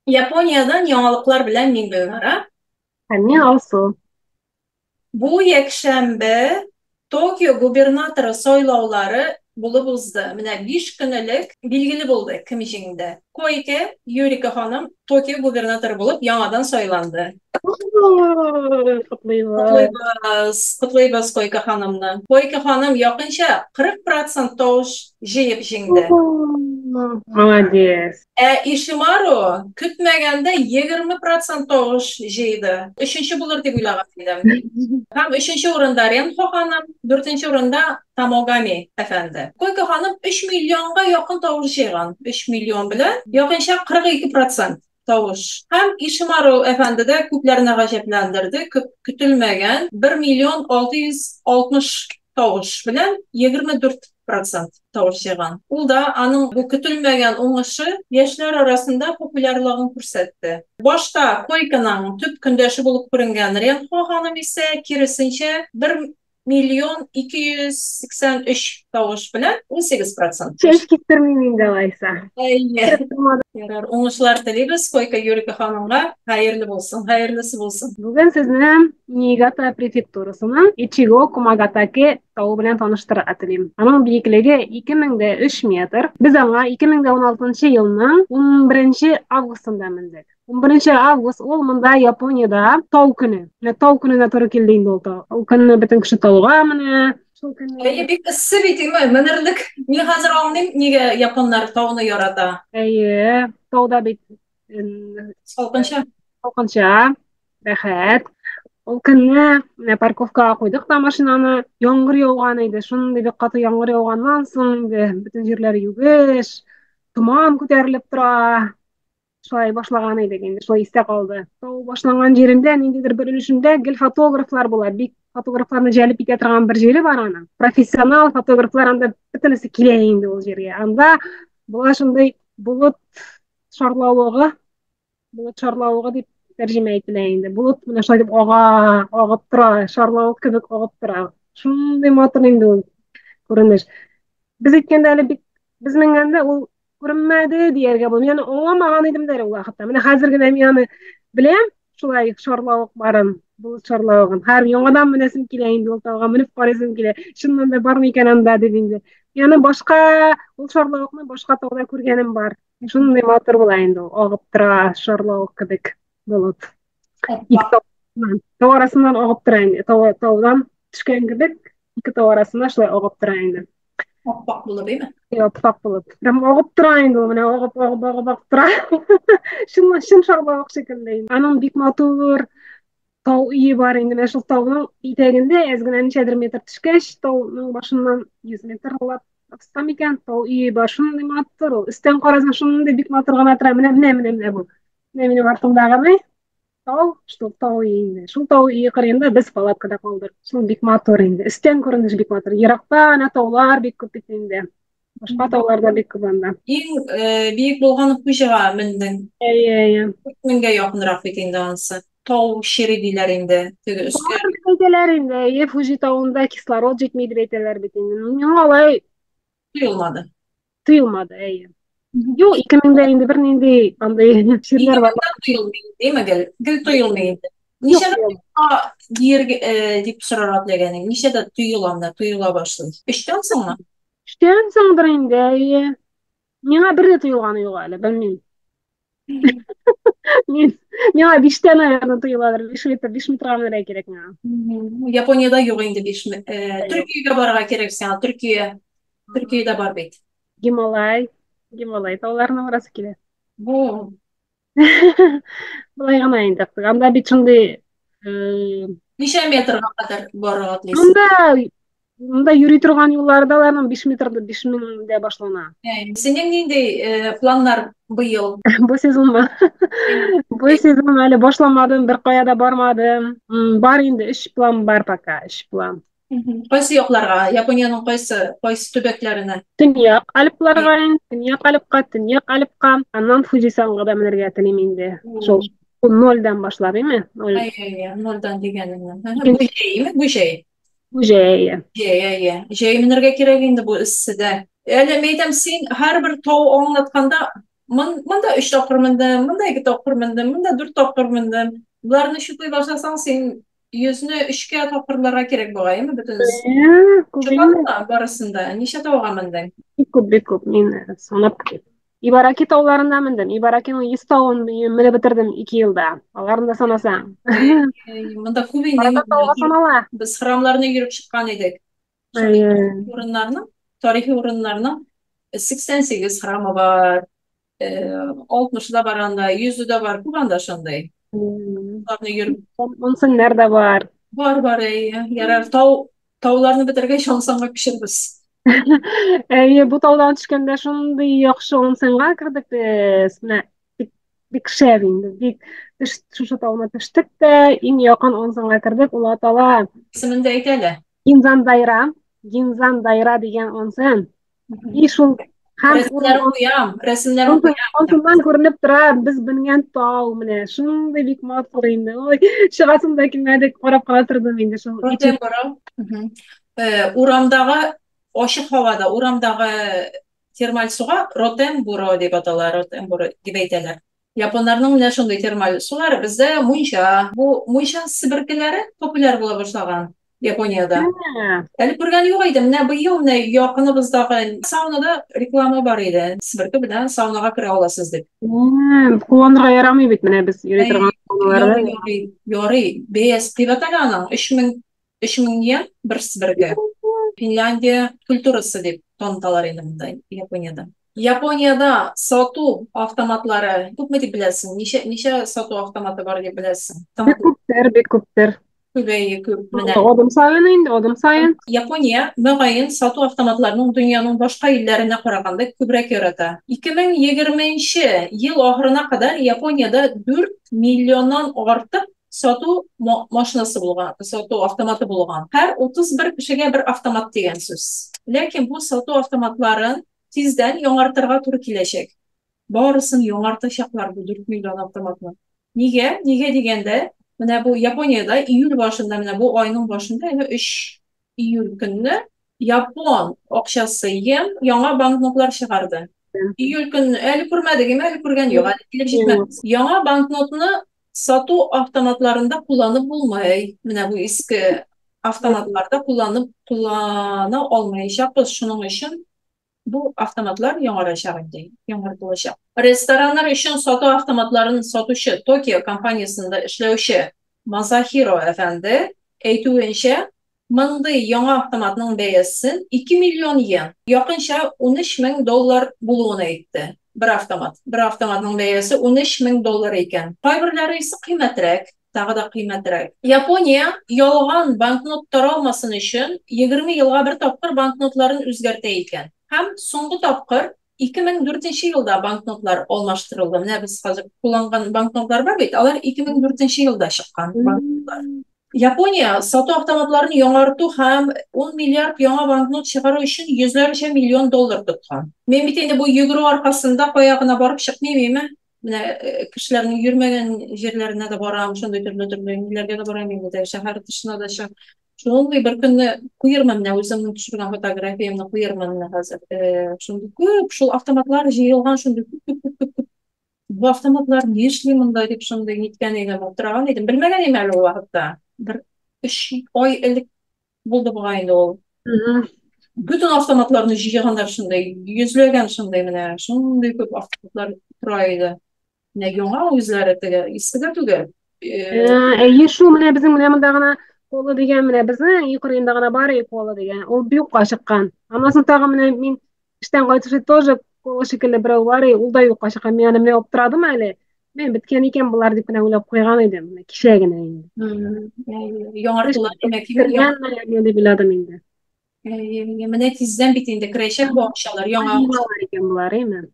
Yaponiyadan yangiliklar bilan ming bilnara. Hani alsın. Bu yakshanba Tokio gubernatori saylovlari bo'lib o'tdi. Mana 5 kunlik belgili bo'ldi kim ishingda. Koike Yurika xonim Tokio gubernatori bo'lib yangadan saylandi. Kutlaylar. Qutlaymiz Koyka xonimni. Koyka xonim yaqincha 40% tovush yig'ib ishingda. Молодец. Ishimaru kutmaganda 20% tovush yig'di. Uchinchi bo'lar deb o'ylagan edim. Ham uchinchi o'rinda Renxo xonim, to'rtinchi o'rinda Tamogami efendi. Koyka xonim 3 millionga yaqin tovush yig'gan. 3 million bilan yaqincha 42% tovush. Ham Ishimaru efendida ko'plarni g'azablantirdi. Kutilmagan 1 million 660 tovush bilan 24% tovush yig'gan. U da aning bu kutilmagan o'ng'ishi yoshlar orasida populyarligini ko'rsatdi. Boshqa Koykaning tub kundoshi bo'lib ko'ringan Renxo xonim esa kirisincha 1 million 283 tovush bilan 18%. Çeşke istirmeyeyim de varsa. Yarar, o'ng'ishlar tilaymiz Koyka Yurika xonimga. Xayrli bo'lsin, xayrlisi bo'lsin. Bugün sizni Niigata prefekturasının Ichigo Kumagatake tağı bilen tanıştırıp atayım. Anın büyüklüğü 2003 metr. Biz ona 2016 yılının 11 avgustunda mindik. 11 avgust ol mында Yaponiyada tav günü. Ne tav gününe to'g'ri keldiğinde oldu. O günü bütün kişi tavga mı? Şu günü. Bek issi bitingmi? Minirlik. Men hozir anlayim nega yaponlar tog'ni yoradi. Tavda bit. Salqincha. Salqincha. Рәхәт. Ул көнне менә парковкага куйдык та машинаны. Яңгыр яуган иде. Шундый бик каты яңгыр яуганнан соң инде бөтен җирләр югеш, томан күтәрелеп тора. Шулай башлаган идек инде. Шулай истә калды. Тау башланган җирендә ниндидер бер өлешендә гел фотографлар була. Бик фотографларны җәлеп итә торган бер җире бар аның. Профессионал фотографлар анда бөтенесе килә инде ул җиргә. Анда була шундый шарлавыгы, булыт шарлавыгы дип тәрҗемә ителә инде. Булыт менә шулай дип агып тора, шарлавык кебек агып тора. Шундый матур инде ул күренеш. Без әйткәндә әле бик без менгәндә ул күренмәде дияргә булмый. Яны аңламаган идем дә ул вакытта. Менә хәзер генә мин аны беләм, шулай шарлавык барын, булыт шарлавыгын. Һәр яңадан менәсем килә инде ул тауга менеп карыйсым килә. Чыннан да бармы икән анда дип инде. Яны башка ул шарлавыкны башка тауда күргәнем бар. Шундый матур була инде ул агып тора, шарлавык кебек булыт. Ике тау арасыннан агып тора инде. Таудан төшкән кебек ике тау арасында шулай агып тора инде. Оппак булып, әйме? Оппак булып. Прям агып тора инде ул, менә агып тора. Чын шарлавык шикелле инде. Аның бик матур тау өе бар инде. Менә шул тауның итәгендә әз генә ничәдер метр төшкәч, тауның башыннан 100 метр булып Акстан икән, тау өе бар. Шундый матур ул. Өстән карасаң шундый бик матур гына тора. Менә бу. Менә минем артымдагы тау, шул тау инде. Шул тау өе кырыенда без палаткада калдык. Шул бик матур инде. Өстән күренеш бик матур. Еракта ана таулар бик күп бит инде. Башка таулар да бик күп анда. Иң бийик болган Фужига мендең. Әйе. Меңгә якынрак бит инде анысы. Тау шире диләр инде. Теге өскә Әйтәләр инде, әйе, Фужи тауында кислород җитмәй дип әйтәләр бит инде. Миңа алай тоелмады. тоелмады, әйе. Юк, 2000дә инде бер нинди андай ширләр бар. Тоелмый, деме гел? Гел тоелмый инде. Юк, Ничәдә дияргә дип сорарга теләгәнең? Ничәдә тоела башлый? Өчтән соңмы? эштән соңдыр инде, әйе. Миңа бер дә тоелганы юк әле, белмим. Миңа 5тән наверное тоеладыр. 5 метр, 5 метрга менә кирәк миңа. Япониядә юк инде 5 Төркиягә барырга кирәк сиңа. Төркиядә бар бит. Гималай тауларына барасы килә. Бу Былай гына инде. Анда бит шундый ничә метрга кадәр барырга телисең? Анда йөри торган юлларда аларның 5 метрда 5000дә башлана. Синең нинди планнар быел? Бу сезонмы? Бу сезон әле башламадым, бер кая да бармадым. Бар инде 3 план бар пока, 3 план. Кайсы якларга? Япониянең кайсы төбәкләренә? Төньяк Альпларга, Төньяк Альпка, аннан Фудзисанга да менергә телим инде. Шул 0-дан башлап, әйме? 0. Нолдан дигәнеңнән. Бу җәй. Бу җәй. Җәй менергә кирәк инде бу исседә. Әле мәйтәм син һәрбер тау аңлатканда Монда 3 тапкыр мендем, монда 2 тапкыр мендем, монда 4 тапкыр мендем. Буларны шутлый башласаң, син йөзне 3 тапкырларга кирәк бугаймы бөтен Күбейме? чыгарды барысында. Ничә тауга мендең? Бик күп. Мин санап китим. Ибараки тауларында мендем. Ибаракиның 100 тауын менеп бетердем 2 елда. Аларны да санасаң. Монда күп инде Арада тауга санала. без храмларны йөреп чыккан идек. Шундый урыннарның, тарихи урыннарның 88 храмы бар. 60 да бар анда, 100 да бар, күп анда шундай. Аларны йөреп Монсеннәр дә бар. бар, ярар тауларны бетергәч ансанга күчербез. Бу таудан төшкәндә шундый яхшы онсенга кердек без. Менә бик шәп инде. Шушы тауны төштек тә, иң якын онсенга кердек. Ул атала Исемен дә әйт әле. Гинзан Дайра дигән онсен. И шул һәм Рәсемнәрен куям. онсеннан күренеп тора, без белгән тау менә. Шундый бик матур инде. Ой, чыгасым да килмәде, карап кала тордым инде шул. Урамдагы ачык һавада, урамдагы термаль суга Ротенбуро дип аталар, Ротенбуро дип әйтәләр. Японнарның менә шундый термаль сулары бездә муйча. Бу муйча себеркеләре популяр була башлаган Япониядә. Әле күргән юк иде. Менә быел менә якыныбыздагы саунада реклама бар иде. Себерке белән саунага керә аласыз дип. Кулланырга ярамый бит менә без йөри торган сауналарда. Ярый. BS дип аталган 3000 йен бер себерке. Финляндия культурасы дип таныталар инде монда Япониядә. Япониядә сату автоматлары күпме дип беләсең? Ничә сату автоматы бар дип беләсең? Бик күптер. Күп менә. Адым сайын. Япония мөгаен сату автоматларының дөньяның башка илләренә караганда күбрәк ярата. 2020 ел ахырына кадәр Япониядә 4 миллионнан артык сату машинасы булган, сату автоматы булган. Һәр 31 кешегә бер автомат дигән сүз. Ләкин бу сату автоматларын тиздән яңартырга туры киләчәк. Барысын яңартачаклар бу 4 миллион автоматны. Нигә? Нигә дигәндә, менә бу Япониядә июль башында, менә бу айның башында, 3 июль көнне Япон акчасы йен яңа банкнотлар чыгарды. Июль көнне әле күрмәдек, әле күргән юк, әле килеп җитмәде. Яңа банкнотны сату автоматларында кулланып булмый. Менә бу иске автоматларда куллана алмаячакбыз. Шуның өчен бу автоматлар яңарачак инде, яңартылачак. Рестораннар өчен сату автоматларын сатучы Токио компаниясында эшләүче Масахиро әфәнде әйтүенчә, мондый яңа автоматның бәясен 2 миллион йен, якынча $13,000 булуын әйтте. Бер автоматның бәясе $13,000 икән. Кайберләре исә кыйммәтрәк, тагы да кыйммәтрәк. Япония ялган банкнот таралмасын өчен 20 елга бер тапкыр банкнотларын үзгәртә икән. Һәм соңгы тапкыр 2004 елда банкнотлар алмаштырылды. Менә без хәзер кулланган банкнотлар бар бит, алар 2004 елда чыккан банкнотлар. Япония сату автоматларын яңарту һәм 10 миллиард яңа банкнот чыгару өчен $100 миллион тоткан. Мен бит инде бу йөгерү аркасында кая гына барып чыкмыйммы? Менә кешеләрнең йөрмәгән җирләренә дә барам, шундый төрле ниләргә дә барам инде, шәһәр тышына да чыгам. Шундый бер көнне куермын, менә үземнең төшергән фотографиямны куермын менә хәзер. Шундый күп шул автоматлар җыелган, шундый күп. Бу автоматлар ни эшли монда дип шундый ниткән идем, утырган идем. Белмәгән идем әле ул вакытта. Бер 3 ай элек булды буга инде ул. Бүтән автоматларны җыйганнар шундый, йөзләгән шундый менә, шундый күп автоматлар тора иде. Менә яңа үзләре теге, иске түгел. Шул менә безнең менә монда гына Пола дигән менә безнең Украинада гына бар Пола дигән. Ул юкка чыккан. Аннан тагы менә мин эштән кайтышлый тоже Пола шикелле берәү бар, ул да юкка чыккан. Мин аны менә аптырадым әле. Мен биткән икән булар дип менә уйлап куйган идем. Менә кичә генә инде. Яңартылар димәк, дип уйладым инде. Менә тиздән бит инде керәчәк бу акчалар яңа икән булар, әйме?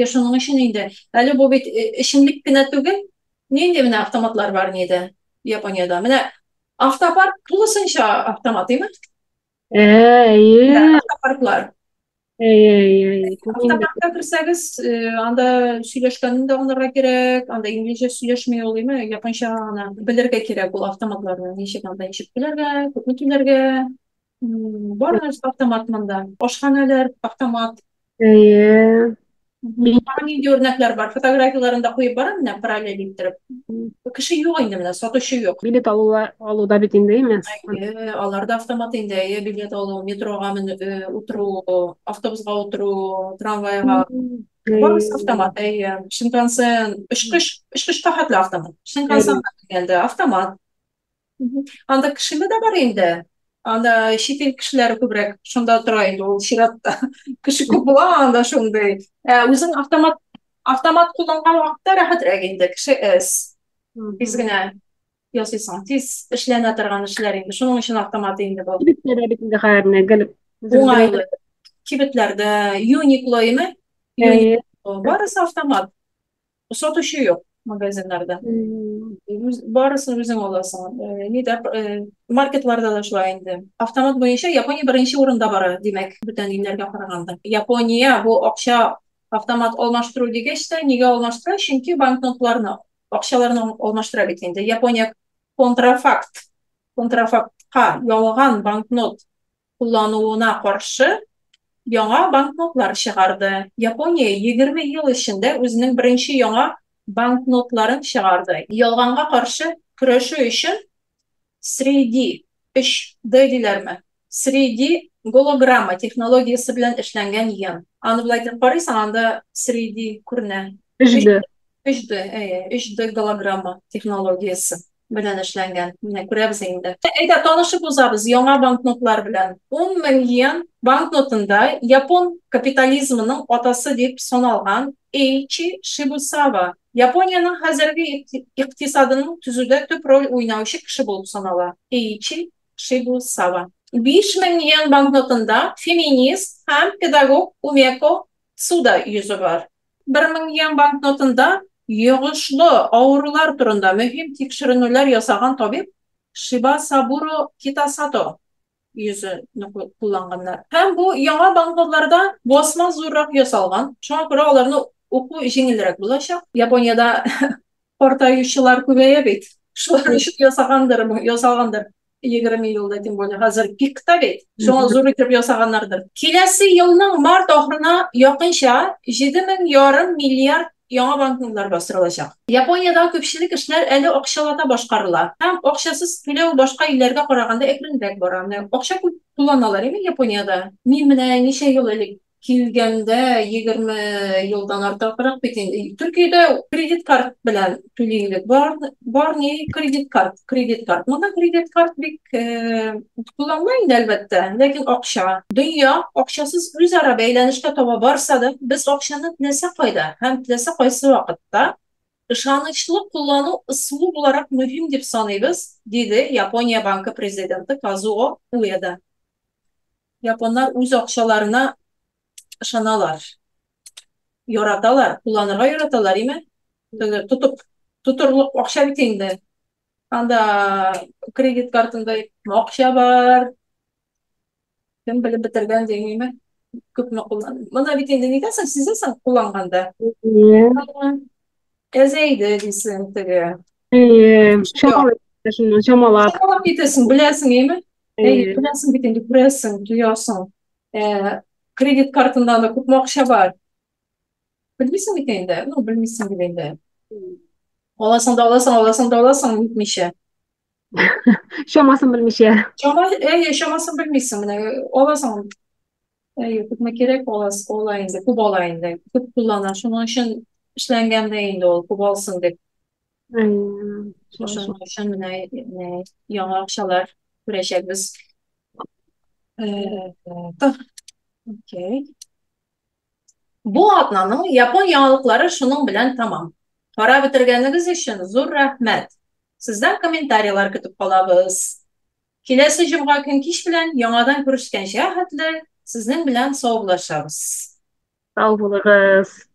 Шуның өчен инде. Әле бу бит эчемлек кенә түгел. Нинди менә автоматлар бар иде Япониядә. Менә автопарк тулысынча автомат, әйме? Автопарклар. Автопаркка керсәгез, анда сөйләшкәнне дә аңларга кирәк, анда инглизчә сөйләшми ул, әйме? Японча аны белергә кирәк ул автоматларны. Ничек килергә, күпме килергә. Бар нәрсә автомат монда. Ашханалар автомат. Мен Nideo örnekler var. Fotoğraflarında koyup var mı? Paralel ettirip. Kişi yok indi mi? Satışı yok. билет алуда бит инде эмес. Аларда автомат инде. Билет алу, метроға меніп, отыру, автобусқа отыру, трамвайға. Барысы автомат. Шинкансен, үшкіш тахатлы автомат. Шинкансен geldi автомат. Анда кішілі де бар енді. Анда шетел кішілері көбірек шонда тұра енді ол ширатта. Кіші көп бола анда шондай. Өзің автомат қолданған уақытта рахатырақ енді кіші іс. Тез генә ясыйсың, тез эшләнә торган эшләр инде. Шуның өчен автомат инде бу. Кибетләр бит инде хәерне gelip. Уңайлы. Кибетләрдә Uniqlo име? Uniqlo. Барысы автомат. Сатучы юк магазиннарда. Барысын үзең аласың. Нидә маркетларда да шулай инде. Автомат буенча Япония беренче урында бара, димәк, бүтән илләргә караганда. Япония бу акча автомат алмаштыру дигәч тә нигә алмаштыра? Чөнки банкнотларны, акчаларны алмаштыра бит инде. Япония контрафактка ялган банкнот куллануына каршы яңа банкнотлар чыгарды. Япония 20 ел эчендә үзенең беренче яңа банкнотларын чыгарды. Ялганга каршы көрәшү өчен 3D 3D диләрме? 3D голограмма технологиясы белән эшләнгән ен. Аны булай дип карыйсың, анда 3D күренә. 3D голограмма технологиясы белән эшләнгән. Менә күрәбез инде. Әйдә, танышып узабыз яңа банкнотлар белән. 10 мең йен банкнотында Япон капитализмының атасы дип саналган Эйчи Шибусава. Япониянең хәзерге икътисадының төзүдә төп роль уйнаучы кеше булып санала. Эйчи Шибусава. 5 мең йен банкнотында феминист һәм педагог Умеко Цуда йөзе бар. 1 мең йен банкнотында йогышлы авырулар турында мөһим тикшеренүләр ясаган табиб Шибасабуро Китасато йөзен кулланганнар. Һәм бу яңа банкнотларда басма зуррак ясалган. Шуңа күрә аларны уку җиңелрәк булачак. Япониядә картаючылар күбәя бит. Шулар өчен ясалгандыр. 20 елда, тем более хәзер пикта бит. Шуңа зур итеп ясаганнардыр. Киләсе елның март ахырына якынча 7,5 миллиард яңа банкнотлар бастырылачак. Япониядә күпчелек эшләр әле акчалата башкарыла. Һәм акчасыз түләү башка илләргә караганда әкренрәк бара. Акча күп кулланалар име Япониядә. Мин менә ничә ел элек килгәндә 20 елдан артыграк бит инде. Төркиядә кредит карт белән түләйлек бар ни кредит карт. Монда кредит карт бик кулланыла инде әлбәттә, ләкин акча. Дөнья акчасыз үзара бәйләнешкә таба барса да, без акчаны теләсә кайда һәм теләсә кайсы вакытта ышанычлы куллану ысулы буларак мөһим дип саныйбыз, диде Япония банкы президенты Казуо Уэда. Японнар үз акчаларына ышаналар, яраталар, кулланырга яраталар име? Тутырлык акча бит инде. Анда кредит картында акча бар. Кем белеп бетергән дигәнме? Күпме куллан. Моны бит инде нидәсен сизәсең кулланганда? Әзәйде дисең теге. Шамалап китәсең, беләсең име? Беләсең бит инде, күрәсең, тоясың. Кредит картында да күпме акча бар. Белмисең бит инде. Ну, белмисең бит инде. Аласың, битмичә. Шамасын белмичә. Шамасын белмисең, менә аласың. Күпме кирәк ала инде, күп ала инде. Күп куллана, шуның өчен эшләнгәндә инде ул күп алсын дип. Шуның өчен менә яңа акчалар күрәчәкбез. Окей. Бу атнаның Япон яңалыклары шуның белән тамам. Карап бетергәнегез өчен зур рәхмәт. Сездән комментарийлар көтеп калабыз. Киләсе җомга көн кич белән яңадан күрешкәнчә хәтле сезнең белән саулашабыз. Сау булыгыз.